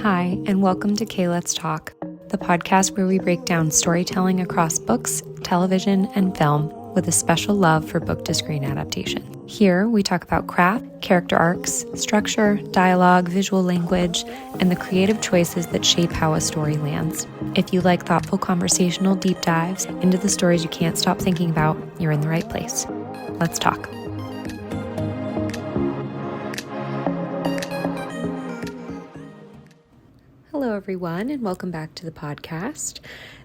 Hi, and welcome to Kay Let's Talk, the podcast where we break down storytelling across books, television, and film with a special love for book-to-screen adaptation. Here, we talk about craft, character arcs, structure, dialogue, visual language, and the creative choices that shape how a story lands. If you like thoughtful conversational deep dives into the stories you can't stop thinking about, you're in the right place. Let's talk. Hello, everyone, and welcome back to the podcast.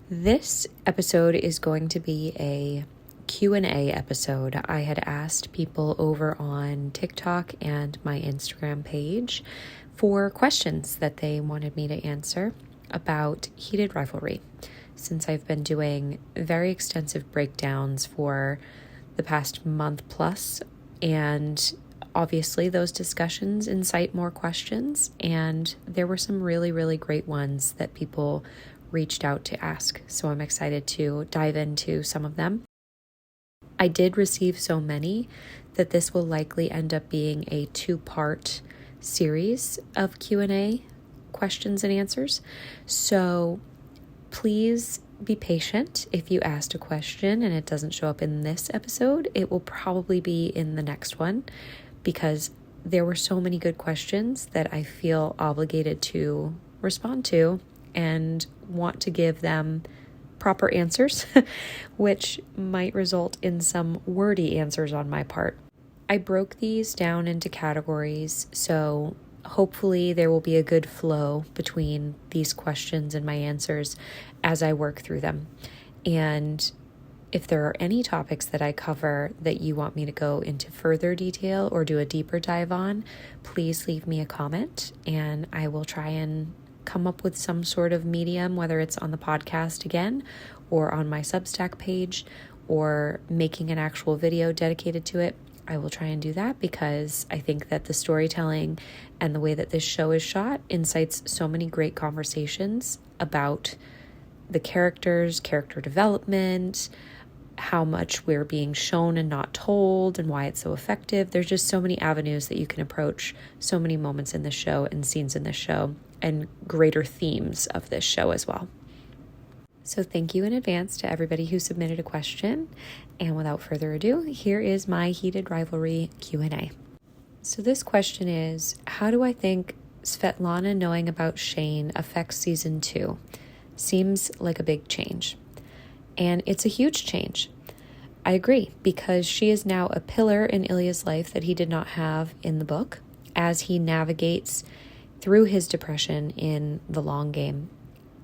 This episode is going to be a Q&A episode. I had asked people over on TikTok and my Instagram page for questions that they wanted me to answer about Heated Rivalry, since I've been doing very extensive breakdowns for the past month plus, and obviously those discussions incite more questions, and there were some really great ones that people reached out to ask, so I'm excited to dive into some of them. I did receive so many that this will likely end up being a 2-part series of Q&A questions and answers. So please be patient. If you asked a question and it doesn't show up in this episode, it will probably be in the next one, because there were so many good questions that I feel obligated to respond to and want to give them proper answers, which might result in some wordy answers on my part. I broke these down into categories, so hopefully there will be a good flow between these questions and my answers as I work through them. And if there are any topics that I cover that you want me to go into further detail or do a deeper dive on, please leave me a comment and I will try and come up with some sort of medium, whether it's on the podcast again or on my Substack page or making an actual video dedicated to it. I will try and do that, because I think that the storytelling and the way that this show is shot incites so many great conversations about the characters, character development, how much we're being shown and not told, and why it's so effective. There's just so many avenues that you can approach so many moments in this show and scenes in this show and greater themes of this show as well. So thank you in advance to everybody who submitted a question. And without further ado, here is my Heated Rivalry Q&A. So this question is, how do I think Svetlana knowing about Shane affects season 2? Seems like a big change. And it's a huge change. I agree, because she is now a pillar in Ilya's life that he did not have in the book, as he navigates through his depression in the long game.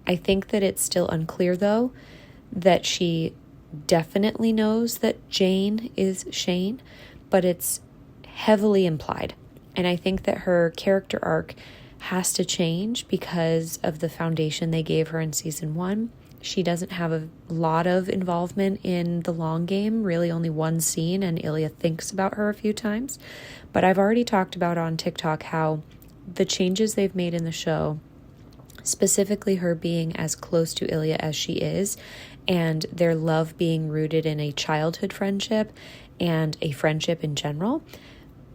I think that it's still unclear, though, that she definitely knows that Jane is Shane, but it's heavily implied. And I think that her character arc has to change because of the foundation they gave her in season 1. She doesn't have a lot of involvement in the long game, really only one scene, and Ilya thinks about her a few times. But I've already talked about on TikTok how the changes they've made in the show, specifically her being as close to Ilya as she is, and their love being rooted in a childhood friendship and a friendship in general,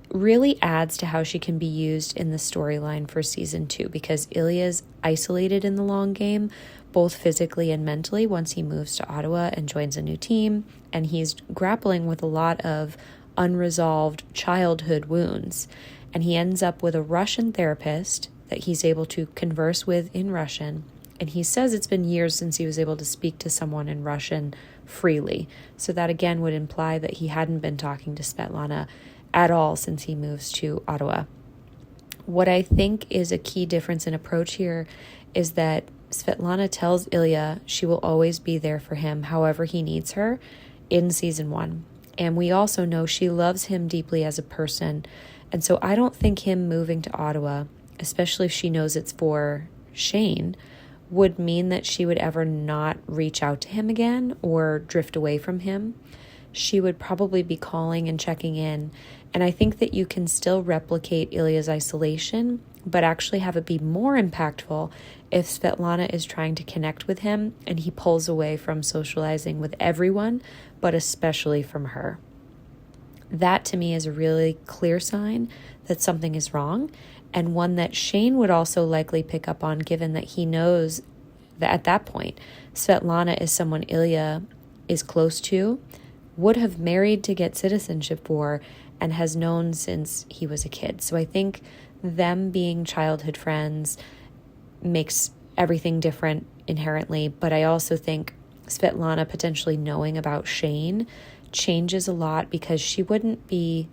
really adds to how she can be used in the storyline for season 2, because Ilya's isolated in the long game, both physically and mentally, once he moves to Ottawa and joins a new team, and he's grappling with a lot of unresolved childhood wounds. And he ends up with a Russian therapist that he's able to converse with in Russian. And he says it's been years since he was able to speak to someone in Russian freely. So that again would imply that he hadn't been talking to Svetlana at all since he moves to Ottawa. What I think is a key difference in approach here is that Svetlana tells Ilya she will always be there for him however he needs her in season 1. And we also know she loves him deeply as a person. And so I don't think him moving to Ottawa, especially if she knows it's for Shane, would mean that she would ever not reach out to him again or drift away from him. She would probably be calling and checking in. And I think that you can still replicate Ilya's isolation, but actually have it be more impactful if Svetlana is trying to connect with him and he pulls away from socializing with everyone, but especially from her. That to me is a really clear sign that something is wrong, and one that Shane would also likely pick up on, given that he knows that at that point, Svetlana is someone Ilya is close to, would have married to get citizenship for, and has known since he was a kid. So I think them being childhood friends makes everything different inherently, but I also think Svetlana potentially knowing about Shane changes a lot, because she wouldn't be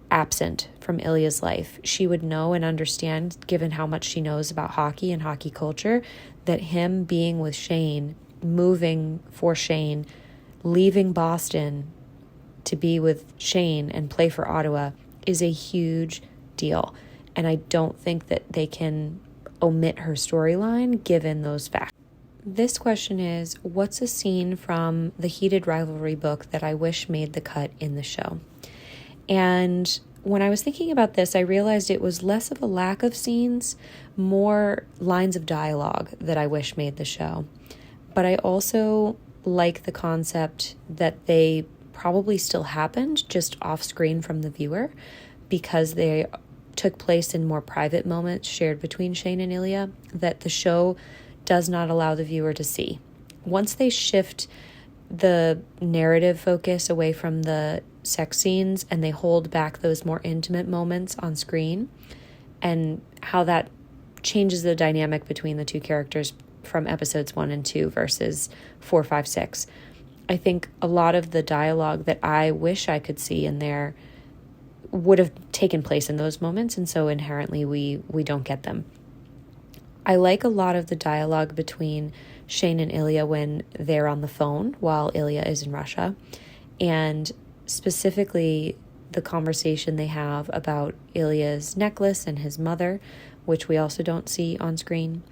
absent from Ilya's life. She would know and understand, given how much she knows about hockey and hockey culture, that him being with Shane, moving for Shane, leaving Boston to be with Shane and play for Ottawa is a huge deal. And I don't think that they can omit her storyline given those facts. This question is, what's a scene from the Heated Rivalry book that I wish made the cut in the show? And when I was thinking about this, I realized it was less of a lack of scenes, more lines of dialogue that I wish made the show. But I also like the concept that they probably still happened, just off screen from the viewer, because they took place in more private moments shared between Shane and Ilya that the show does not allow the viewer to see. Once they shift the narrative focus away from the sex scenes and they hold back those more intimate moments on screen, and how that changes the dynamic between the two characters from episodes 1 and 2 versus 4, 5, 6. I think a lot of the dialogue that I wish I could see in there would have taken place in those moments, and so inherently we don't get them. I like a lot of the dialogue between Shane and Ilya when they're on the phone while Ilya is in Russia, and specifically the conversation they have about Ilya's necklace and his mother, which we also don't see on screen.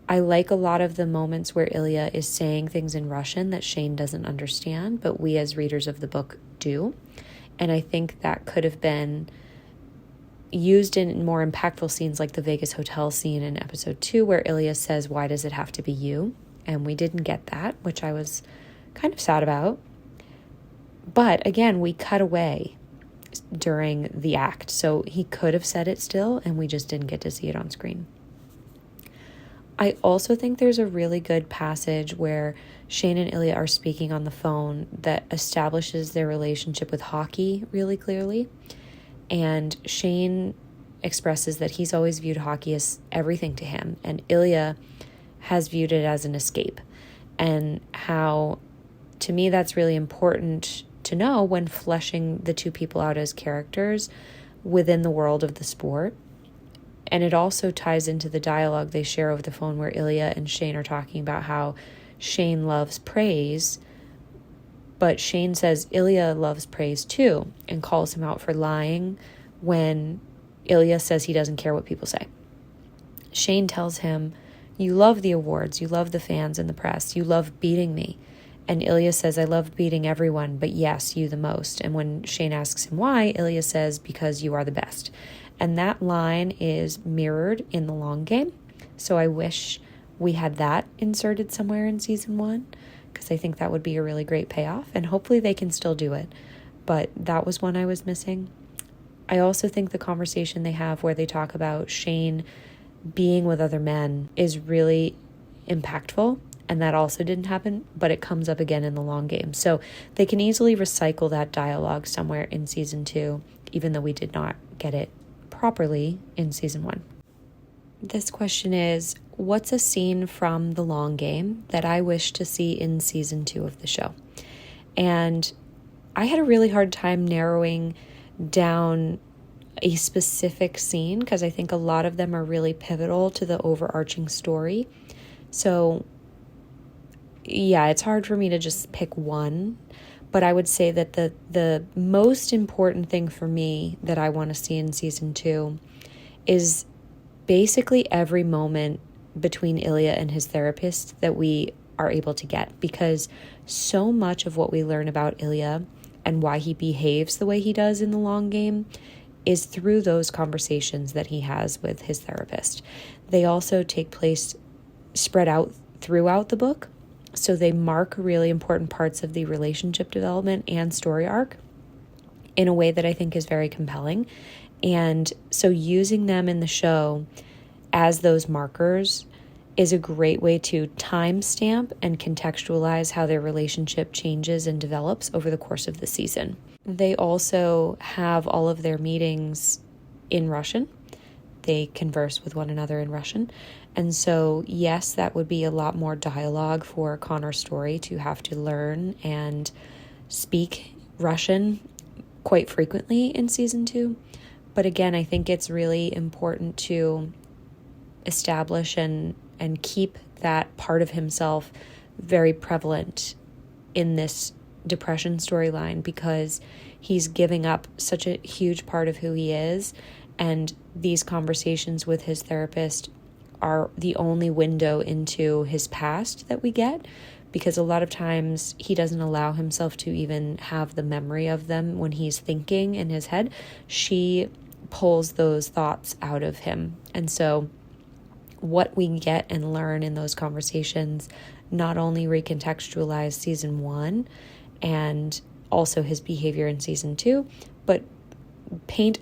I like a lot of the moments where Ilya is saying things in Russian that Shane doesn't understand, but we as readers of the book do. And I think that could have been used in more impactful scenes like the Vegas hotel scene in episode 2, where Ilya says, "Why does it have to be you?" And we didn't get that, which I was kind of sad about. But again, we cut away during the act, so he could have said it still, and we just didn't get to see it on screen. I also think there's a really good passage where Shane and Ilya are speaking on the phone that establishes their relationship with hockey really clearly. And Shane expresses that he's always viewed hockey as everything to him, and Ilya has viewed it as an escape. And how, to me, that's really important to know when fleshing the two people out as characters within the world of the sport. And it also ties into the dialogue they share over the phone where Ilya and Shane are talking about how Shane loves praise, but Shane says Ilya loves praise too and calls him out for lying when Ilya says he doesn't care what people say. Shane tells him, "You love the awards, you love the fans and the press, you love beating me." And Ilya says, "I love beating everyone, but yes, you the most." And when Shane asks him why, Ilya says, "Because you are the best." And that line is mirrored in the long game. So I wish we had that inserted somewhere in season 1, because I think that would be a really great payoff, and hopefully they can still do it. But that was one I was missing. I also think the conversation they have where they talk about Shane being with other men is really impactful, and that also didn't happen, but it comes up again in the long game. So they can easily recycle that dialogue somewhere in season 2, even though we did not get it properly in season 1. This question is, what's a scene from the long game that I wish to see in season 2 of the show? And I had a really hard time narrowing down a specific scene, because I think a lot of them are really pivotal to the overarching story. So yeah, it's hard for me to just pick one, but I would say that the most important thing for me that I want to see in season 2 is basically every moment between Ilya and his therapist that we are able to get, because so much of what we learn about Ilya and why he behaves the way he does in the long game is through those conversations that he has with his therapist. They also take place spread out throughout the book, so they mark really important parts of the relationship development and story arc in a way that I think is very compelling. And so using them in the show as those markers is a great way to timestamp and contextualize how their relationship changes and develops over the course of the season. They also have all of their meetings in Russian. They converse with one another in Russian. And so, yes, that would be a lot more dialogue for Connor's story to have to learn and speak Russian quite frequently in season 2. But again, I think it's really important to establish and keep that part of himself very prevalent in this depression storyline, because he's giving up such a huge part of who he is, and these conversations with his therapist are the only window into his past that we get, because a lot of times he doesn't allow himself to even have the memory of them when he's thinking in his head. She pulls those thoughts out of him. And so what we get and learn in those conversations not only recontextualize season 1 and also his behavior in season 2, but paint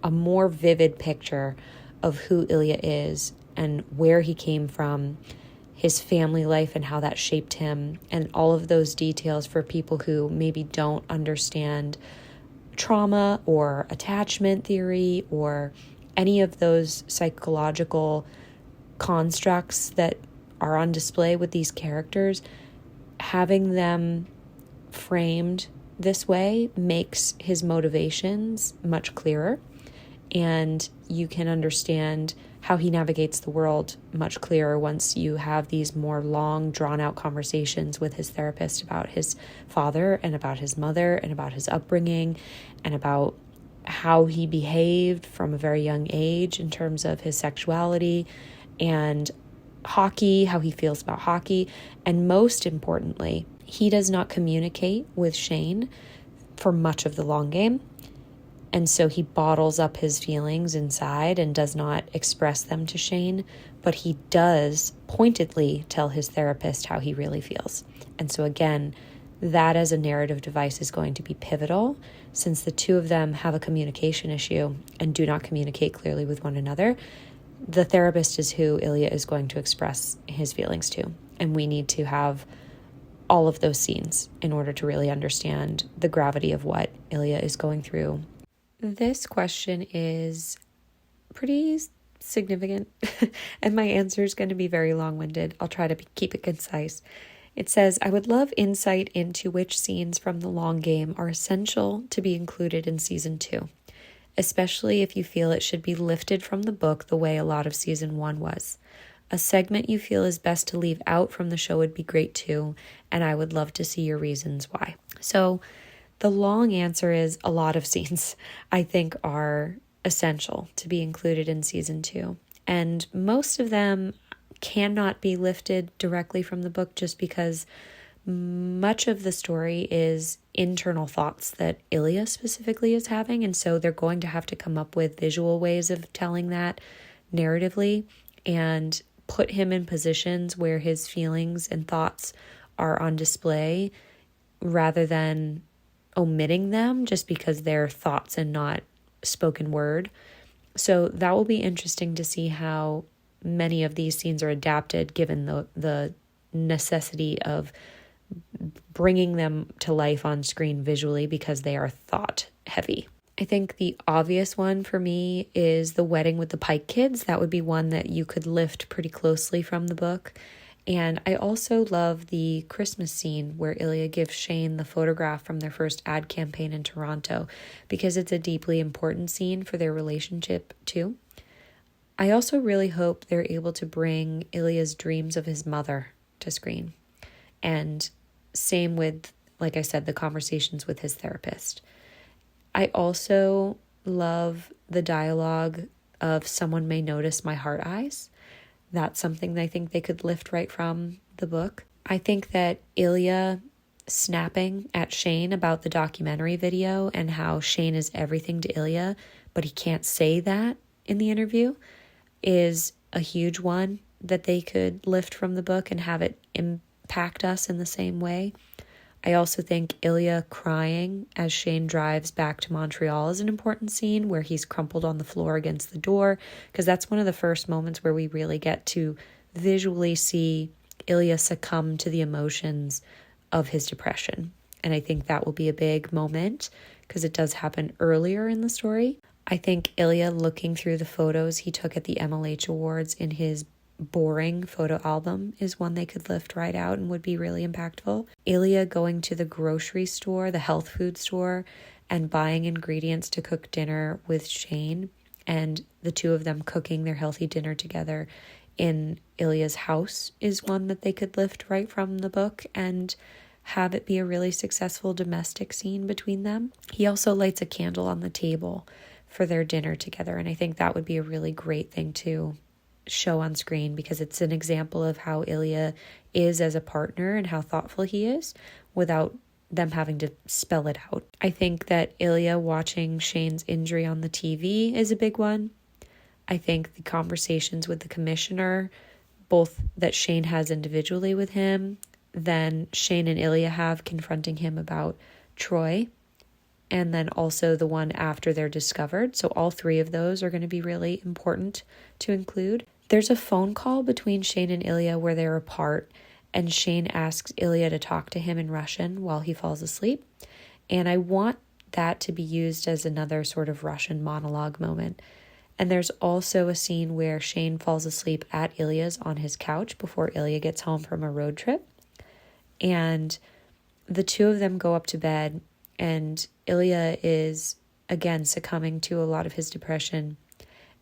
a more vivid picture of who Ilya is and where he came from, his family life and how that shaped him, and all of those details for people who maybe don't understand trauma or attachment theory or any of those psychological constructs that are on display with these characters. Having them framed this way makes his motivations much clearer, and you can understand how he navigates the world much clearer once you have these more long, drawn-out conversations with his therapist about his father and about his mother and about his upbringing and about how he behaved from a very young age in terms of his sexuality and hockey, how he feels about hockey. And most importantly, he does not communicate with Shane for much of the long game. And so he bottles up his feelings inside and does not express them to Shane, but he does pointedly tell his therapist how he really feels. And so again, that as a narrative device is going to be pivotal, since the two of them have a communication issue and do not communicate clearly with one another. The therapist is who Ilya is going to express his feelings to. And we need to have all of those scenes in order to really understand the gravity of what Ilya is going through. This question is pretty significant, and my answer is going to be very long-winded. I'll try to keep it concise. It says, I would love insight into which scenes from the long game are essential to be included in season 2, especially if you feel it should be lifted from the book the way a lot of season 1 was. A segment you feel is best to leave out from the show would be great too, and I would love to see your reasons why. So the long answer is a lot of scenes I think are essential to be included in season 2. And most of them cannot be lifted directly from the book just because much of the story is internal thoughts that Ilya specifically is having. And so they're going to have to come up with visual ways of telling that narratively and put him in positions where his feelings and thoughts are on display rather than omitting them just because they're thoughts and not spoken word. So that will be interesting to see how many of these scenes are adapted given the necessity of bringing them to life on screen visually because they are thought heavy. I think the obvious one for me is the wedding with the Pike kids. That would be one that you could lift pretty closely from the book. And I also love the Christmas scene where Ilya gives Shane the photograph from their first ad campaign in Toronto because it's a deeply important scene for their relationship too. I also really hope they're able to bring Ilya's dreams of his mother to screen. And same with, like I said, the conversations with his therapist. I also love the dialogue of someone may notice my heart eyes. That's something that I think they could lift right from the book. I think that Ilya snapping at Shane about the documentary video and how Shane is everything to Ilya, but he can't say that in the interview is a huge one that they could lift from the book and have it impact us in the same way. I also think Ilya crying as Shane drives back to Montreal is an important scene where he's crumpled on the floor against the door, because that's one of the first moments where we really get to visually see Ilya succumb to the emotions of his depression. And I think that will be a big moment because it does happen earlier in the story. I think Ilya looking through the photos he took at the MLH Awards in his boring photo album is one they could lift right out and would be really impactful. Ilya going to the grocery store, the health food store, and buying ingredients to cook dinner with Shane, and the two of them cooking their healthy dinner together in Ilya's house is one that they could lift right from the book and have it be a really successful domestic scene between them. He also lights a candle on the table for their dinner together, and I think that would be a really great thing to show on screen because it's an example of how Ilya is as a partner and how thoughtful he is without them having to spell it out. I think that Ilya watching Shane's injury on the TV is a big one. I think the conversations with the commissioner, both that Shane has individually with him, then Shane and Ilya have confronting him about Troy, and then also the one after they're discovered. So all three of those are going to be really important to include. There's a phone call between Shane and Ilya where they're apart, and Shane asks Ilya to talk to him in Russian while he falls asleep. And I want that to be used as another sort of Russian monologue moment. And there's also a scene where Shane falls asleep at Ilya's on his couch before Ilya gets home from a road trip. And the two of them go up to bed, and Ilya is again succumbing to a lot of his depression,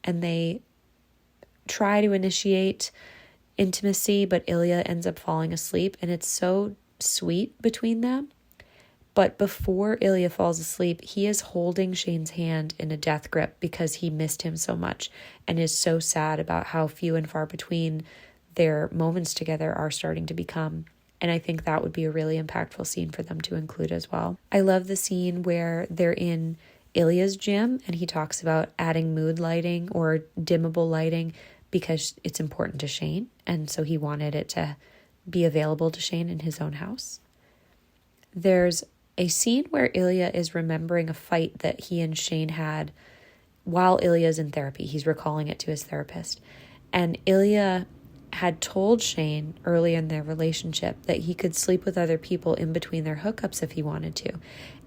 and they try to initiate intimacy, but Ilya ends up falling asleep, and it's so sweet between them. But before Ilya falls asleep, he is holding Shane's hand in a death grip because he missed him so much and is so sad about how few and far between their moments together are starting to become. And I think that would be a really impactful scene for them to include as well. I love the scene where they're in Ilya's gym and he talks about adding mood lighting or dimmable lighting because it's important to Shane. And so he wanted it to be available to Shane in his own house. There's a scene where Ilya is remembering a fight that he and Shane had while Ilya's in therapy. He's recalling it to his therapist. And Ilya had told Shane early in their relationship that he could sleep with other people in between their hookups if he wanted to.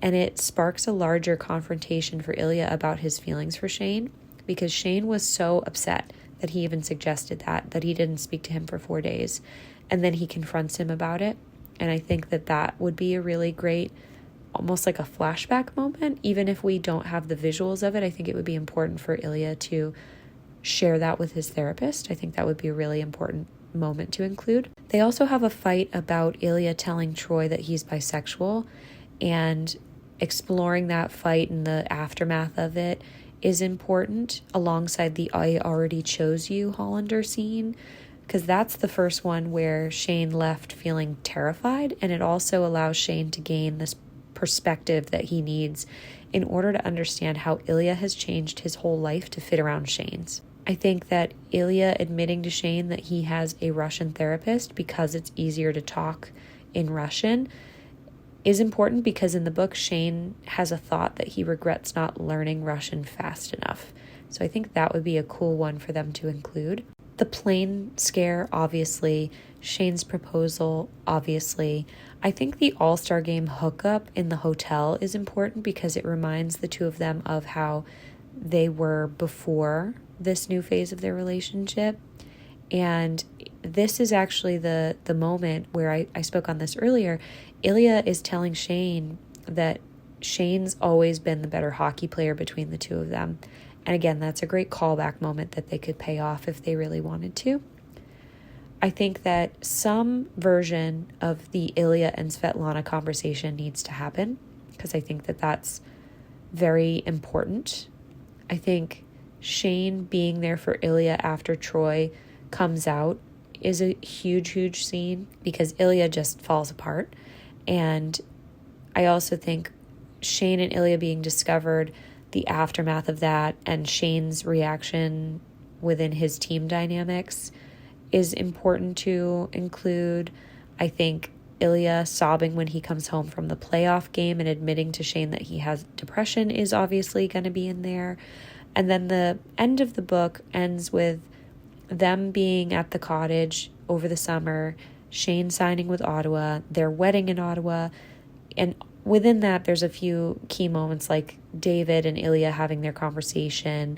And it sparks a larger confrontation for Ilya about his feelings for Shane, because Shane was so upset that he even suggested that he didn't speak to him for 4 days. And then he confronts him about it. And I think that would be a really great, almost like a flashback moment. Even if we don't have the visuals of it, I think it would be important for Ilya to share that with his therapist. I think that would be a really important moment to include. They also have a fight about Ilya telling Troy that he's bisexual, and exploring that fight and the aftermath of it is important alongside the I already chose you Hollander scene, because that's the first one where Shane left feeling terrified, and it also allows Shane to gain this perspective that he needs in order to understand how Ilya has changed his whole life to fit around Shane's. I think that Ilya admitting to Shane that he has a Russian therapist because it's easier to talk in Russian is important, because in the book, Shane has a thought that he regrets not learning Russian fast enough. So I think that would be a cool one for them to include. The plane scare, obviously. Shane's proposal, obviously. I think the All-Star Game hookup in the hotel is important because it reminds the two of them of how they were before this new phase of their relationship. And this is actually the moment where I spoke on this earlier. Ilya is telling Shane that Shane's always been the better hockey player between the two of them. And again, that's a great callback moment that they could pay off if they really wanted to. I think that some version of the Ilya and Svetlana conversation needs to happen, because I think that that's very important. I think Shane being there for Ilya after Troy comes out is a huge, huge scene, because Ilya just falls apart. And I also think Shane and Ilya being discovered, the aftermath of that, and Shane's reaction within his team dynamics is important to include. I think Ilya sobbing when he comes home from the playoff game and admitting to Shane that he has depression is obviously going to be in there. And then the end of the book ends with them being at the cottage over the summer, Shane signing with Ottawa, their wedding in Ottawa, and within that there's a few key moments like David and Ilya having their conversation,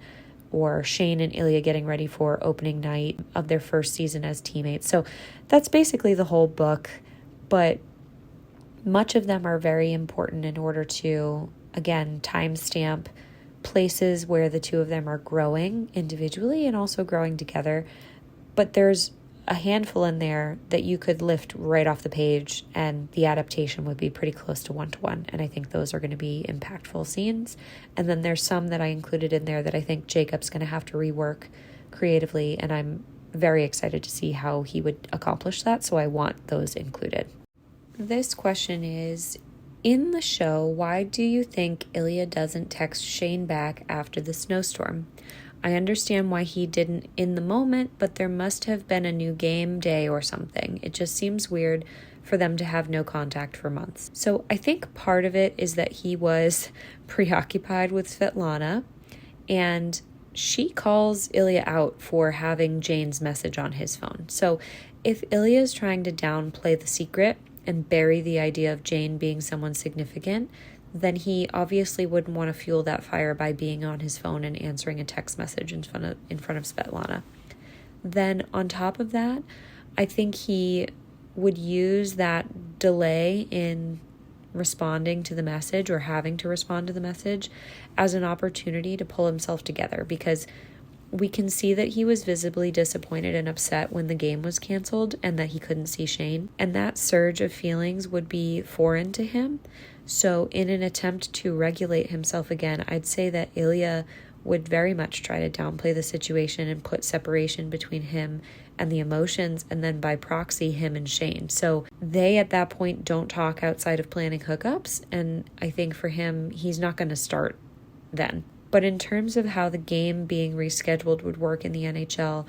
or Shane and Ilya getting ready for opening night of their first season as teammates. So that's basically the whole book, but much of them are very important in order to, again, timestamp places where the two of them are growing individually and also growing together. But there's a handful in there that you could lift right off the page and the adaptation would be pretty close to one-to-one. And I think those are going to be impactful scenes. And then there's some that I included in there that I think Jacob's going to have to rework creatively. And I'm very excited to see how he would accomplish that. So I want those included. This question is, in the show, why do you think Ilya doesn't text Shane back after the snowstorm? I understand why he didn't in the moment, but there must have been a new game day or something. It just seems weird for them to have no contact for months. So I think part of it is that he was preoccupied with Svetlana, and she calls Ilya out for having Jane's message on his phone. So if Ilya is trying to downplay the secret and bury the idea of Jane being someone significant, then he obviously wouldn't want to fuel that fire by being on his phone and answering a text message in front of Svetlana. Then on top of that, I think he would use that delay in responding to the message or having to respond to the message as an opportunity to pull himself together, because we can see that he was visibly disappointed and upset when the game was canceled and that he couldn't see Shane. And that surge of feelings would be foreign to him. So in an attempt to regulate himself again, I'd say that Ilya would very much try to downplay the situation and put separation between him and the emotions, and then by proxy, him and Shane. So they at that point don't talk outside of planning hookups. And I think for him, he's not going to start then. But in terms of how the game being rescheduled would work in the NHL,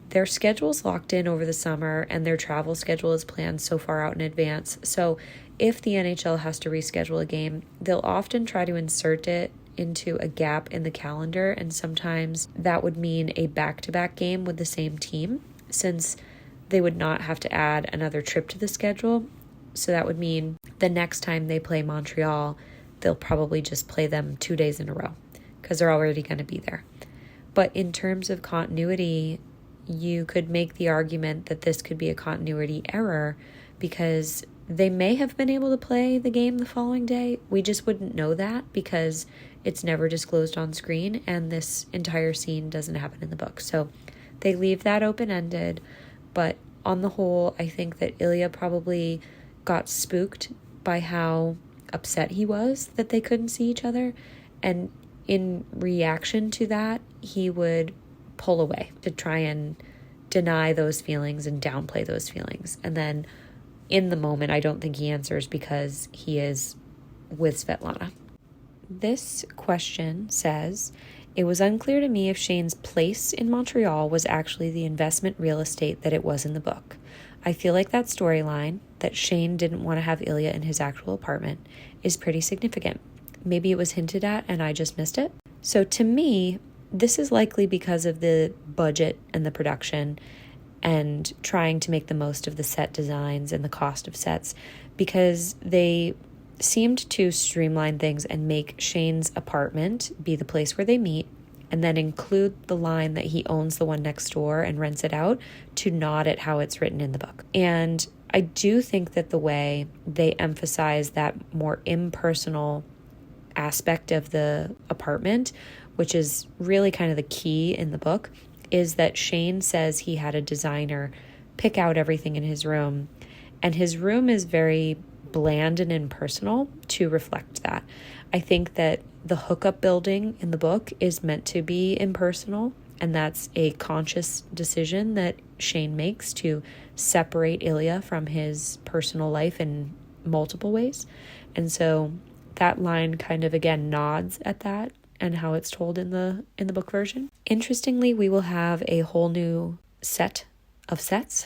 their schedule's locked in over the summer and their travel schedule is planned so far out in advance. So if the NHL has to reschedule a game, they'll often try to insert it into a gap in the calendar, and sometimes that would mean a back-to-back game with the same team, since they would not have to add another trip to the schedule. So that would mean the next time they play Montreal, they'll probably just play them 2 days in a row, because they're already going to be there. But in terms of continuity, you could make the argument that this could be a continuity error, because they may have been able to play the game the following day. We just wouldn't know that because it's never disclosed on screen, and this entire scene doesn't happen in the book. So they leave that open-ended. But on the whole, I think that Ilya probably got spooked by how upset he was that they couldn't see each other, and in reaction to that, he would pull away to try and deny those feelings and downplay those feelings. And then in the moment, I don't think he answers because he is with Svetlana. This question says, it was unclear to me if Shane's place in Montreal was actually the investment real estate that it was in the book. I feel like that storyline, that Shane didn't want to have Ilya in his actual apartment, is pretty significant. Maybe it was hinted at and I just missed it. So to me, this is likely because of the budget and the production and trying to make the most of the set designs and the cost of sets, because they seemed to streamline things and make Shane's apartment be the place where they meet, and then include the line that he owns the one next door and rents it out, to nod at how it's written in the book. And I do think that the way they emphasize that more impersonal aspect of the apartment, which is really kind of the key in the book, is that Shane says he had a designer pick out everything in his room, and his room is very bland and impersonal to reflect that. I think that the hookup building in the book is meant to be impersonal, and that's a conscious decision that Shane makes to separate Ilya from his personal life in multiple ways. And so that line kind of again nods at that and how it's told in the book version. Interestingly, we will have a whole new set of sets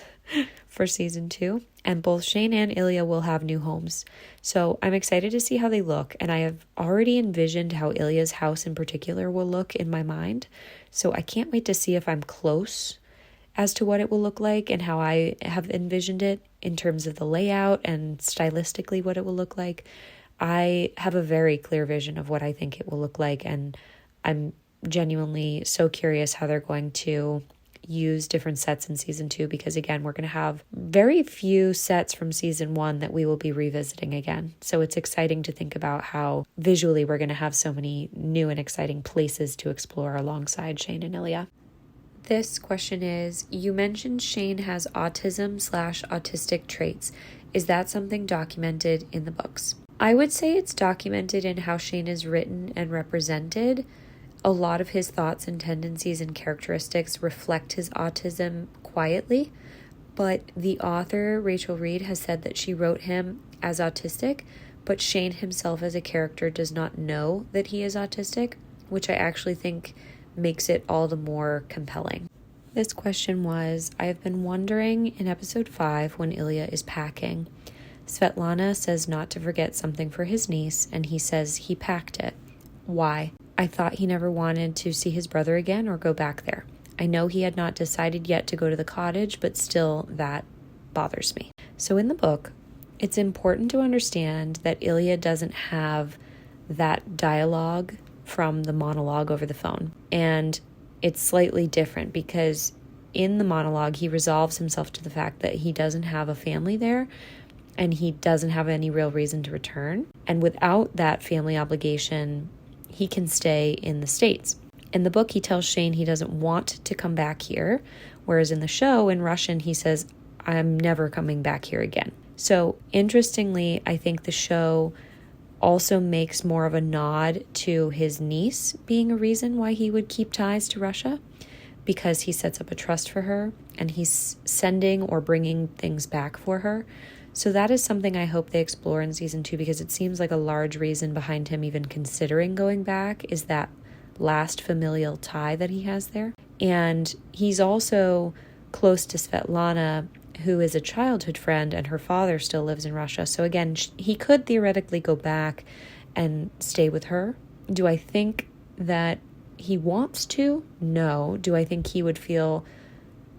for season 2, and both Shane and Ilya will have new homes. So I'm excited to see how they look, and I have already envisioned how Ilya's house in particular will look in my mind. So I can't wait to see if I'm close as to what it will look like and how I have envisioned it in terms of the layout and stylistically what it will look like. I have a very clear vision of what I think it will look like, and I'm genuinely so curious how they're going to use different sets in season 2, because again, we're going to have very few sets from season 1 that we will be revisiting again. So it's exciting to think about how visually we're going to have so many new and exciting places to explore alongside Shane and Ilya. This question is, you mentioned Shane has autism/autistic traits. Is that something documented in the books? I would say it's documented in how Shane is written and represented. A lot of his thoughts and tendencies and characteristics reflect his autism quietly, but the author, Rachel Reed, has said that she wrote him as autistic, but Shane himself as a character does not know that he is autistic, which I actually think makes it all the more compelling. This question was, I have been wondering in episode 5 when Ilya is packing. Svetlana says not to forget something for his niece, and he says he packed it. Why? I thought he never wanted to see his brother again or go back there. I know he had not decided yet to go to the cottage, but still that bothers me. So in the book, it's important to understand that Ilya doesn't have that dialogue from the monologue over the phone. And it's slightly different because in the monologue, he resolves himself to the fact that he doesn't have a family there and he doesn't have any real reason to return. And without that family obligation, he can stay in the States. In the book, he tells Shane he doesn't want to come back here, whereas in the show, in Russian, he says, I'm never coming back here again. So interestingly, I think the show also makes more of a nod to his niece being a reason why he would keep ties to Russia, because he sets up a trust for her and he's sending or bringing things back for her. So that is something I hope they explore in season 2, because it seems like a large reason behind him even considering going back is that last familial tie that he has there. And he's also close to Svetlana, who is a childhood friend, and her father still lives in Russia. So again, he could theoretically go back and stay with her. Do I think that he wants to? No. Do I think he would feel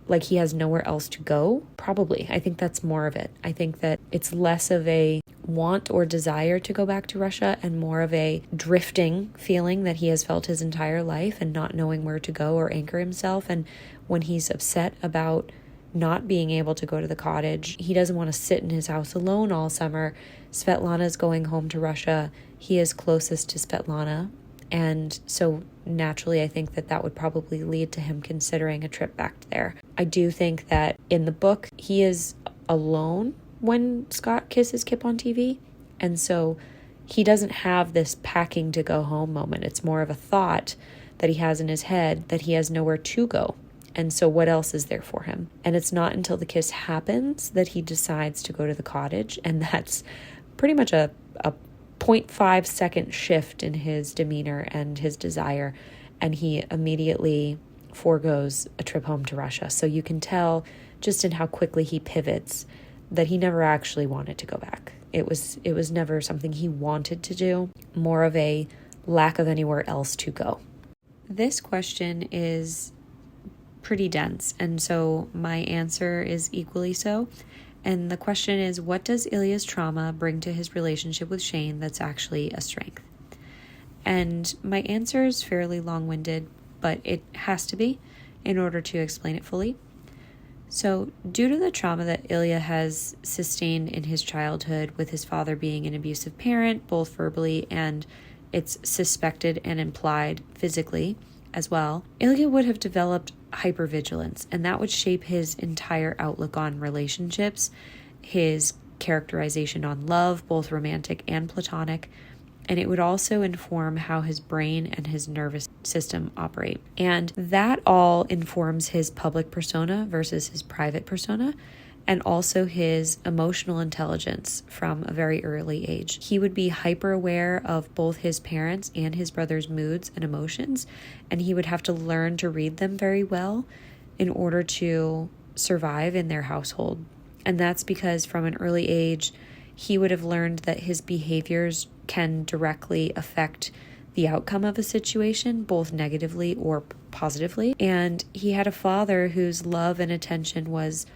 like he has nowhere else to go? Probably. I think that's more of it. I think that it's less of a want or desire to go back to Russia and more of a drifting feeling that he has felt his entire life and not knowing where to go or anchor himself. And when he's upset about not being able to go to the cottage, he doesn't want to sit in his house alone all summer. Svetlana's going home to Russia. He is closest to Svetlana. And so naturally, I think that that would probably lead to him considering a trip back there. I do think that in the book, he is alone when Scott kisses Kip on TV. And so he doesn't have this packing to go home moment. It's more of a thought that he has in his head that he has nowhere to go. And so what else is there for him? And it's not until the kiss happens that he decides to go to the cottage. And that's pretty much a 0.5 second shift in his demeanor and his desire. And he immediately forgoes a trip home to Russia. So you can tell just in how quickly he pivots that he never actually wanted to go back. It was never something he wanted to do, more of a lack of anywhere else to go. This question is pretty dense, and so my answer is equally so. And the question is, what does Ilya's trauma bring to his relationship with Shane that's actually a strength? And my answer is fairly long-winded, but it has to be in order to explain it fully. So due to the trauma that Ilya has sustained in his childhood with his father being an abusive parent, both verbally and it's suspected and implied physically as well, Ilya would have developed hypervigilance, and that would shape his entire outlook on relationships, his characterization on love, both romantic and platonic, and it would also inform how his brain and his nervous system operate. And that all informs his public persona versus his private persona, and also his emotional intelligence from a very early age. He would be hyper aware of both his parents and his brother's moods and emotions, and he would have to learn to read them very well in order to survive in their household. And that's because from an early age, he would have learned that his behaviors can directly affect the outcome of a situation, both negatively or positively. And he had a father whose love and attention was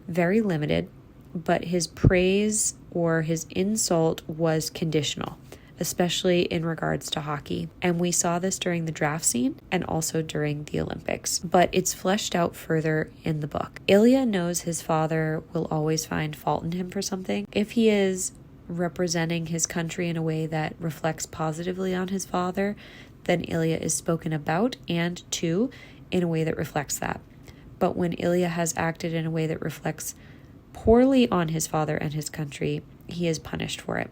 very limited, but his praise or his insult was conditional, especially in regards to hockey. And we saw this during the draft scene and also during the Olympics, but it's fleshed out further in the book. Ilya knows his father will always find fault in him for something. If he is representing his country in a way that reflects positively on his father, then Ilya is spoken about and to in a way that reflects that. But when Ilya has acted in a way that reflects poorly on his father and his country, he is punished for it.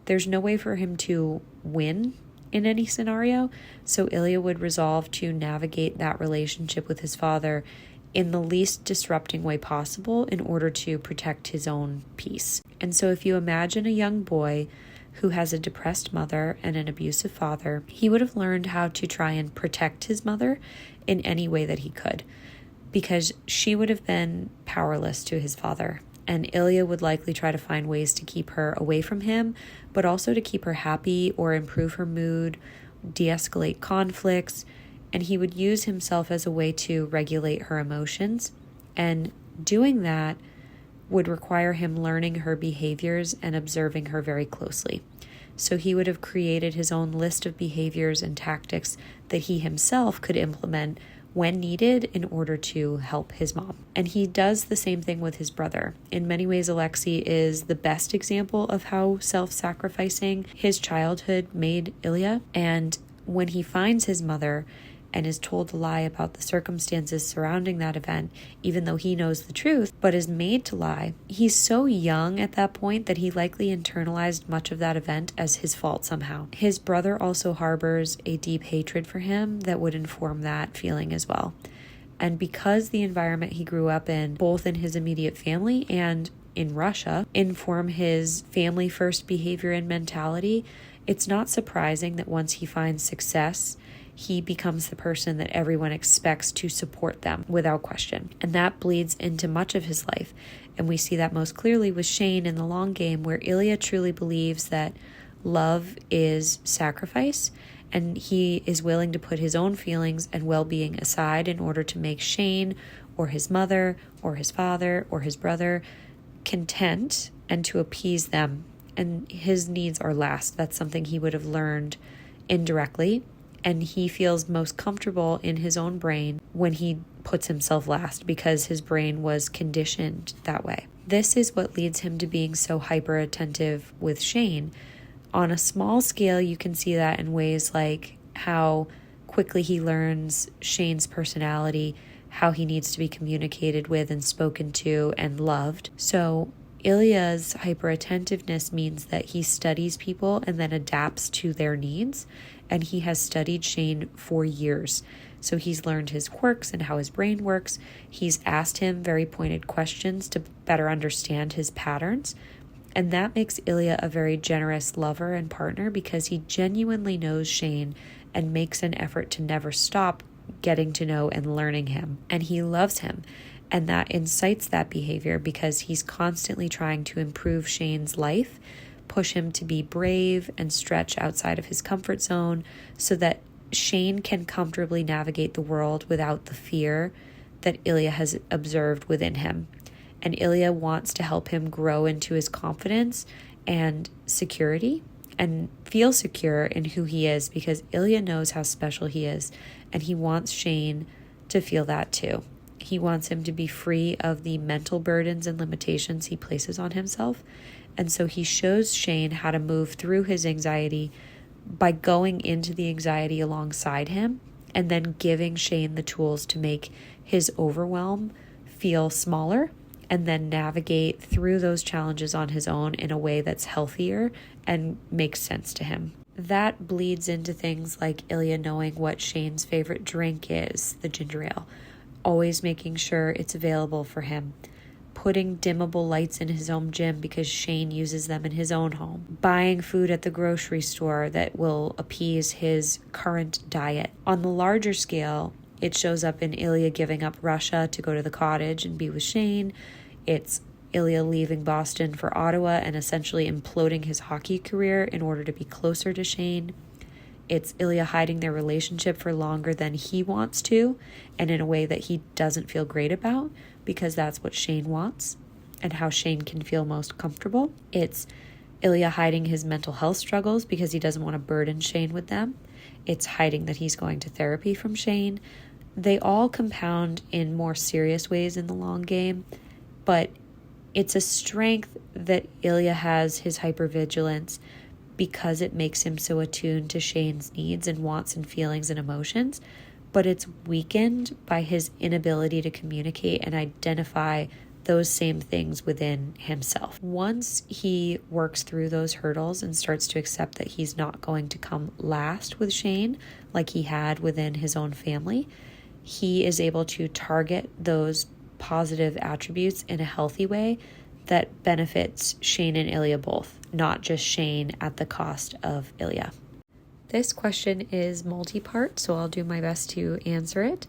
There's no way for him to win in any scenario, so Ilya would resolve to navigate that relationship with his father in the least disrupting way possible in order to protect his own peace. And so if you imagine a young boy who has a depressed mother and an abusive father, he would have learned how to try and protect his mother in any way that he could, because she would have been powerless to his father. And Ilya would likely try to find ways to keep her away from him, but also to keep her happy or improve her mood, de-escalate conflicts, and he would use himself as a way to regulate her emotions. And doing that would require him learning her behaviors and observing her very closely. So he would have created his own list of behaviors and tactics that he himself could implement when needed in order to help his mom. And he does the same thing with his brother. In many ways, Alexei is the best example of how self-sacrificing his childhood made Ilya. And when he finds his mother and is told to lie about the circumstances surrounding that event, even though he knows the truth, but is made to lie, he's so young at that point that he likely internalized much of that event as his fault somehow. His brother also harbors a deep hatred for him that would inform that feeling as well. And because the environment he grew up in, both in his immediate family and in Russia, inform his family first behavior and mentality, it's not surprising that once he finds success, he becomes the person that everyone expects to support them without question. And that bleeds into much of his life. And we see that most clearly with Shane in the long game, where Ilya truly believes that love is sacrifice, and he is willing to put his own feelings and well-being aside in order to make Shane or his mother or his father or his brother content and to appease them. And his needs are last. That's something he would have learned indirectly. And he feels most comfortable in his own brain when he puts himself last, because his brain was conditioned that way. This is what leads him to being so hyper attentive with Shane. On a small scale, you can see that in ways like how quickly he learns Shane's personality, how he needs to be communicated with and spoken to and loved. So Ilya's hyperattentiveness means that he studies people and then adapts to their needs. And he has studied Shane for years. So he's learned his quirks and how his brain works. He's asked him very pointed questions to better understand his patterns. And that makes Ilya a very generous lover and partner, because he genuinely knows Shane and makes an effort to never stop getting to know and learning him. And he loves him. And that incites that behavior because he's constantly trying to improve Shane's life, push him to be brave and stretch outside of his comfort zone so that Shane can comfortably navigate the world without the fear that Ilya has observed within him. And Ilya wants to help him grow into his confidence and security and feel secure in who he is, because Ilya knows how special he is, and he wants Shane to feel that too. He wants him to be free of the mental burdens and limitations he places on himself. And so he shows Shane how to move through his anxiety by going into the anxiety alongside him, and then giving Shane the tools to make his overwhelm feel smaller, and then navigate through those challenges on his own in a way that's healthier and makes sense to him. That bleeds into things like Ilya knowing what Shane's favorite drink is, the ginger ale, always making sure it's available for him, putting dimmable lights in his home gym because Shane uses them in his own home, buying food at the grocery store that will appease his current diet. On the larger scale, it shows up in Ilya giving up Russia to go to the cottage and be with Shane. It's Ilya leaving Boston for Ottawa and essentially imploding his hockey career in order to be closer to Shane. It's Ilya hiding their relationship for longer than he wants to, and in a way that he doesn't feel great about, because that's what Shane wants and how Shane can feel most comfortable. It's Ilya hiding his mental health struggles because he doesn't want to burden Shane with them. It's hiding that he's going to therapy from Shane. They all compound in more serious ways in the long game, but it's a strength that Ilya has, his hypervigilance, because it makes him so attuned to Shane's needs and wants and feelings and emotions, but it's weakened by his inability to communicate and identify those same things within himself. Once he works through those hurdles and starts to accept that he's not going to come last with Shane like he had within his own family, he is able to target those positive attributes in a healthy way that benefits Shane and Ilya both, not just Shane at the cost of Ilya. This question is multi-part, so I'll do my best to answer it.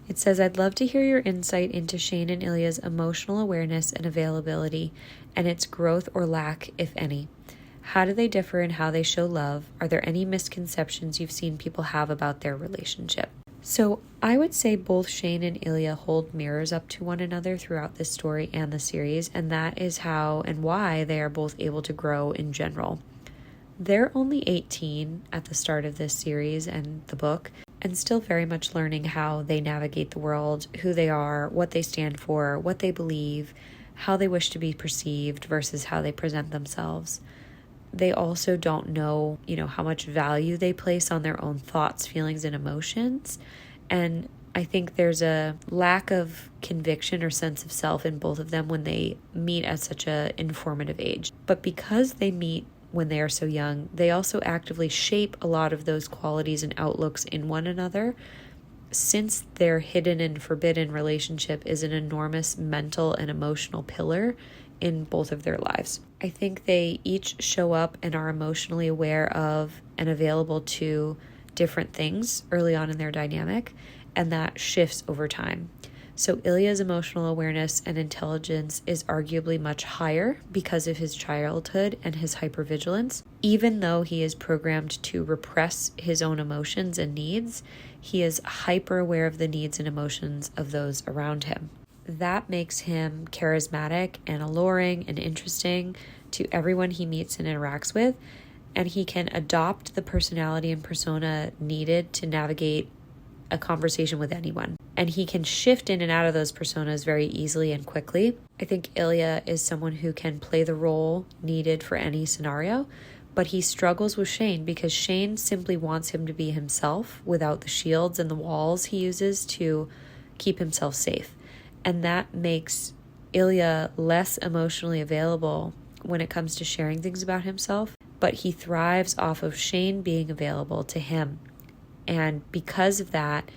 It says, I'd love to hear your insight into Shane and Ilya's emotional awareness and availability and its growth or lack, if any. How do they differ in how they show love? Are there any misconceptions you've seen people have about their relationship? So I would say both Shane and Ilya hold mirrors up to one another throughout this story and the series, and that is how and why they are both able to grow in general. They're only 18 at the start of this series and the book, and still very much learning how they navigate the world, who they are, what they stand for, what they believe, how they wish to be perceived versus how they present themselves. They also don't know, how much value they place on their own thoughts, feelings, and emotions. And I think there's a lack of conviction or sense of self in both of them when they meet at such an informative age. But because they meet when they are so young, they also actively shape a lot of those qualities and outlooks in one another, since their hidden and forbidden relationship is an enormous mental and emotional pillar in both of their lives. I think they each show up and are emotionally aware of and available to different things early on in their dynamic, and that shifts over time. So Ilya's emotional awareness and intelligence is arguably much higher because of his childhood and his hypervigilance. Even though he is programmed to repress his own emotions and needs, he is hyper aware of the needs and emotions of those around him. That makes him charismatic and alluring and interesting to everyone he meets and interacts with, and he can adopt the personality and persona needed to navigate a conversation with anyone. And he can shift in and out of those personas very easily and quickly. I think Ilya is someone who can play the role needed for any scenario, but he struggles with Shane because Shane simply wants him to be himself without the shields and the walls he uses to keep himself safe. And that makes Ilya less emotionally available when it comes to sharing things about himself, but he thrives off of Shane being available to him. And because of that,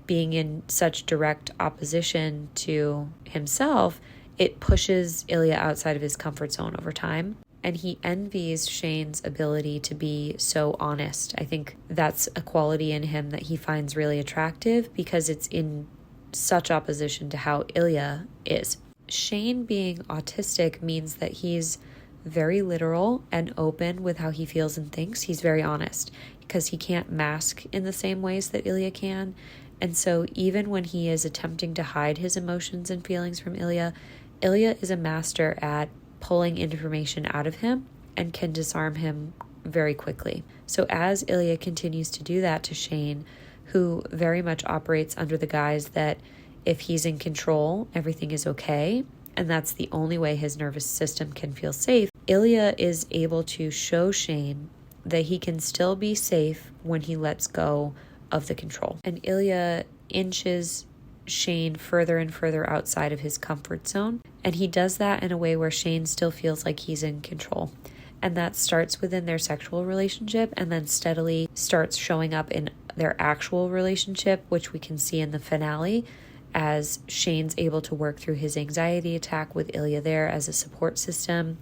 being in such direct opposition to himself, it pushes Ilya outside of his comfort zone over time. And he envies Shane's ability to be so honest. I think that's a quality in him that he finds really attractive because it's in such opposition to how Ilya is. Shane being autistic means that he's very literal and open with how he feels and thinks. He's very honest because he can't mask in the same ways that Ilya can. And so even when he is attempting to hide his emotions and feelings from Ilya, Ilya is a master at pulling information out of him and can disarm him very quickly. So as Ilya continues to do that to Shane, who very much operates under the guise that if he's in control, everything is okay, and that's the only way his nervous system can feel safe, Ilya is able to show Shane that he can still be safe when he lets go of the control. And Ilya inches Shane further and further outside of his comfort zone, and he does that in a way where Shane still feels like he's in control. And that starts within their sexual relationship and then steadily starts showing up in their actual relationship, which we can see in the finale as Shane's able to work through his anxiety attack with Ilya there as a support system,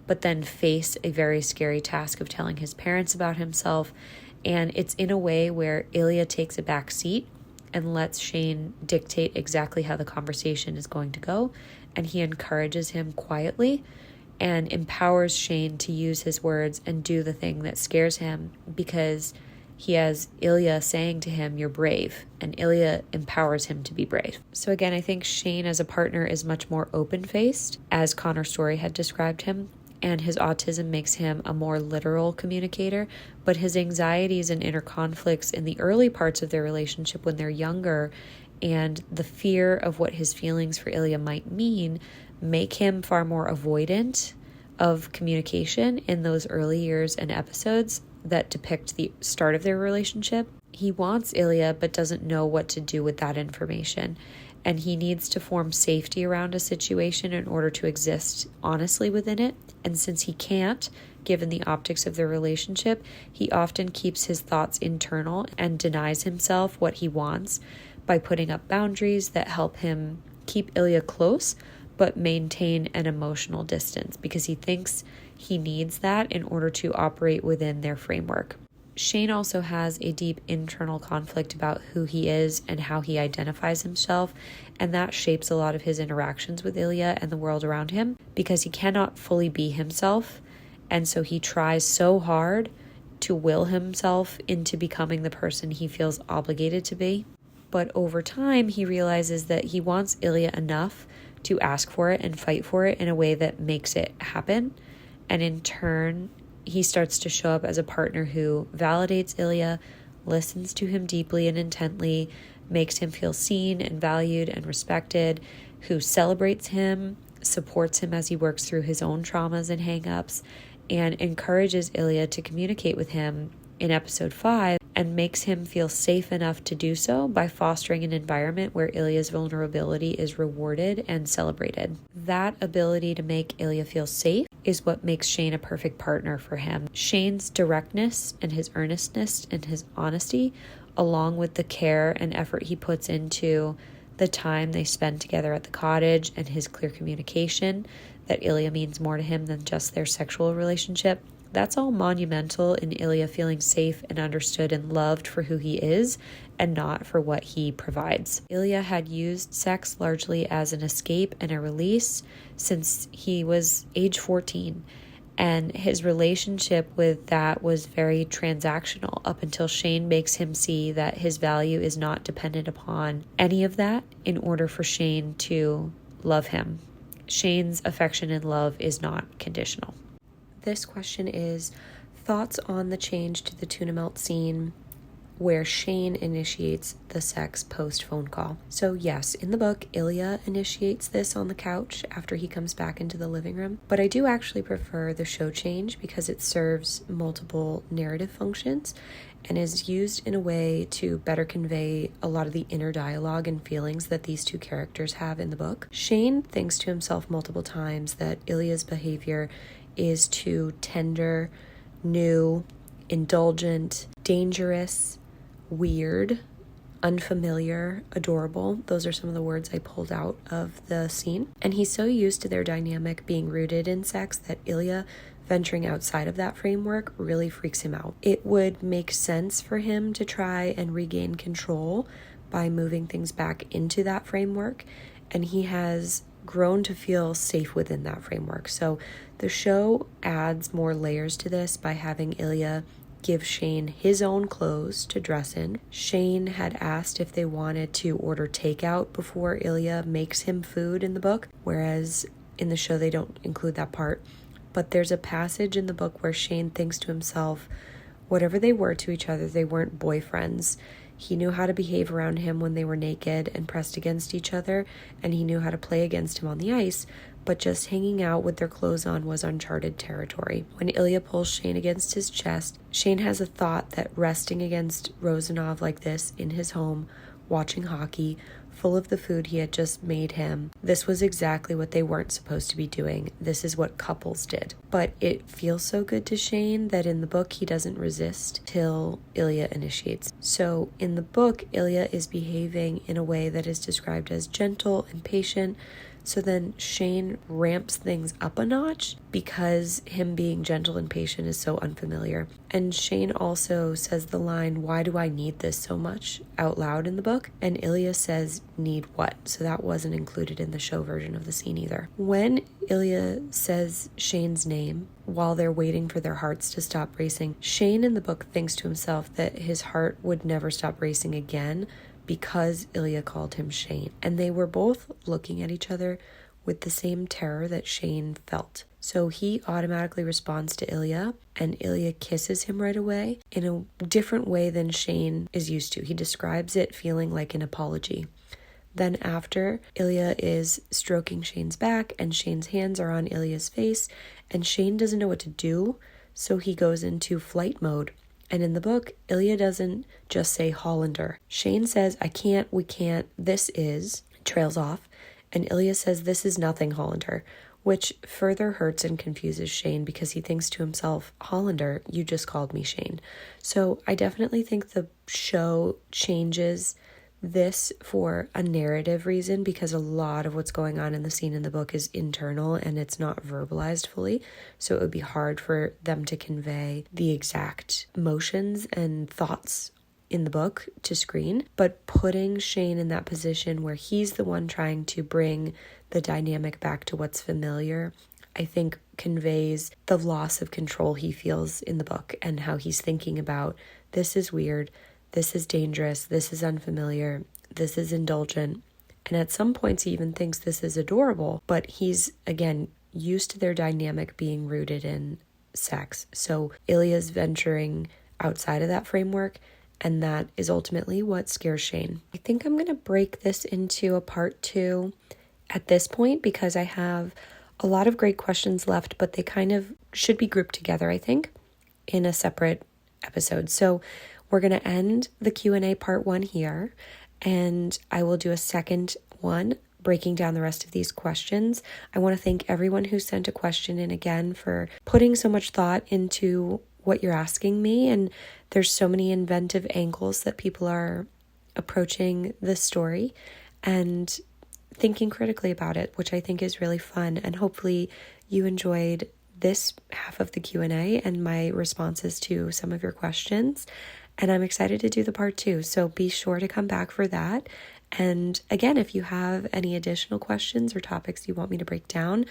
but then face a very scary task of telling his parents about himself. And it's in a way where Ilya takes a back seat and lets Shane dictate exactly how the conversation is going to go. And he encourages him quietly and empowers Shane to use his words and do the thing that scares him, because he has Ilya saying to him, "You're brave," and Ilya empowers him to be brave. So again, I think Shane as a partner is much more open-faced, as Connor's story had described him, and his autism makes him a more literal communicator, but his anxieties and inner conflicts in the early parts of their relationship when they're younger, and the fear of what his feelings for Ilya might mean, make him far more avoidant of communication in those early years and episodes that depict the start of their relationship. He wants Ilya, but doesn't know what to do with that information. And he needs to form safety around a situation in order to exist honestly within it. And since he can't, given the optics of their relationship, he often keeps his thoughts internal and denies himself what he wants by putting up boundaries that help him keep Ilya close, but maintain an emotional distance, because he thinks he needs that in order to operate within their framework. Shane also has a deep internal conflict about who he is and how he identifies himself, and that shapes a lot of his interactions with Ilya and the world around him, because he cannot fully be himself, and so he tries so hard to will himself into becoming the person he feels obligated to be. But over time, he realizes that he wants Ilya enough to ask for it and fight for it in a way that makes it happen. And in turn, he starts to show up as a partner who validates Ilya, listens to him deeply and intently, makes him feel seen and valued and respected, who celebrates him, supports him as he works through his own traumas and hang-ups, and encourages Ilya to communicate with him in episode 5, and makes him feel safe enough to do so by fostering an environment where Ilya's vulnerability is rewarded and celebrated. That ability to make Ilya feel safe is what makes Shane a perfect partner for him. Shane's directness and his earnestness and his honesty, along with the care and effort he puts into the time they spend together at the cottage and his clear communication that Ilya means more to him than just their sexual relationship, that's all monumental in Ilya feeling safe and understood and loved for who he is and not for what he provides. Ilya had used sex largely as an escape and a release since he was age 14, and his relationship with that was very transactional up until Shane makes him see that his value is not dependent upon any of that in order for Shane to love him. Shane's affection and love is not conditional. This question is thoughts on the change to the tuna melt scene where Shane initiates the sex post phone call. So yes, in the book, Ilya initiates this on the couch after he comes back into the living room, but I do actually prefer the show change because it serves multiple narrative functions and is used in a way to better convey a lot of the inner dialogue and feelings that these two characters have in the book. Shane thinks to himself multiple times that Ilya's behavior is too tender, new, indulgent, dangerous, weird, unfamiliar, adorable. Those are some of the words I pulled out of the scene. And he's so used to their dynamic being rooted in sex that Ilya venturing outside of that framework really freaks him out. It would make sense for him to try and regain control by moving things back into that framework, and he has grown to feel safe within that framework. So the show adds more layers to this by having Ilya give Shane his own clothes to dress in. Shane had asked if they wanted to order takeout before Ilya makes him food in the book, whereas in the show they don't include that part. But there's a passage in the book where Shane thinks to himself, whatever they were to each other, they weren't boyfriends. He knew how to behave around him when they were naked and pressed against each other, and he knew how to play against him on the ice, but just hanging out with their clothes on was uncharted territory. When Ilya pulls Shane against his chest, Shane has a thought that resting against Rozanov like this in his home, watching hockey, full of the food he had just made him, this was exactly what they weren't supposed to be doing. This is what couples did. But it feels so good to Shane that in the book he doesn't resist till Ilya initiates. So in the book, Ilya is behaving in a way that is described as gentle and patient, So then Shane ramps things up a notch because him being gentle and patient is so unfamiliar. And Shane also says the line, "Why do I need this so much?" out loud in the book. And Ilya says, "Need what?" So that wasn't included in the show version of the scene either. When Ilya says Shane's name while they're waiting for their hearts to stop racing, Shane in the book thinks to himself that his heart would never stop racing again because Ilya called him Shane. And they were both looking at each other with the same terror that Shane felt. So he automatically responds to Ilya, and Ilya kisses him right away in a different way than Shane is used to. He describes it feeling like an apology. Then after, Ilya is stroking Shane's back, and Shane's hands are on Ilya's face, and Shane doesn't know what to do, so he goes into flight mode. And in the book, Ilya doesn't just say Hollander. Shane says, "I can't, we can't, this is," trails off. And Ilya says, "This is nothing, Hollander," which further hurts and confuses Shane because he thinks to himself, "Hollander, you just called me Shane." So I definitely think the show changes this for a narrative reason because a lot of what's going on in the scene in the book is internal and it's not verbalized fully. So it would be hard for them to convey the exact emotions and thoughts in the book to screen, but putting Shane in that position where he's the one trying to bring the dynamic back to what's familiar, I think conveys the loss of control he feels in the book and how he's thinking about, this is weird, this is dangerous, this is unfamiliar, this is indulgent. And at some points he even thinks this is adorable, but he's, again, used to their dynamic being rooted in sex. So Ilya's venturing outside of that framework, and that is ultimately what scares Shane. I think I'm going to break this into a part 2 at this point because I have a lot of great questions left, but they kind of should be grouped together, I think, in a separate episode. So we're going to end the Q&A part 1 here, and I will do a second one breaking down the rest of these questions. I want to thank everyone who sent a question in again for putting so much thought into what you're asking me, and there's so many inventive angles that people are approaching this story and thinking critically about it, which I think is really fun. And hopefully you enjoyed this half of the Q&A and my responses to some of your questions. And I'm excited to do the part 2. So be sure to come back for that. And again, if you have any additional questions or topics you want me to break down,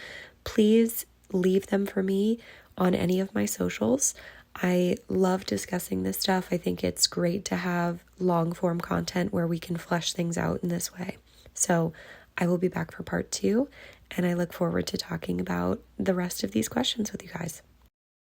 please leave them for me on any of my socials. I love discussing this stuff. I think it's great to have long form content where we can flesh things out in this way. So I will be back for part 2, and I look forward to talking about the rest of these questions with you guys.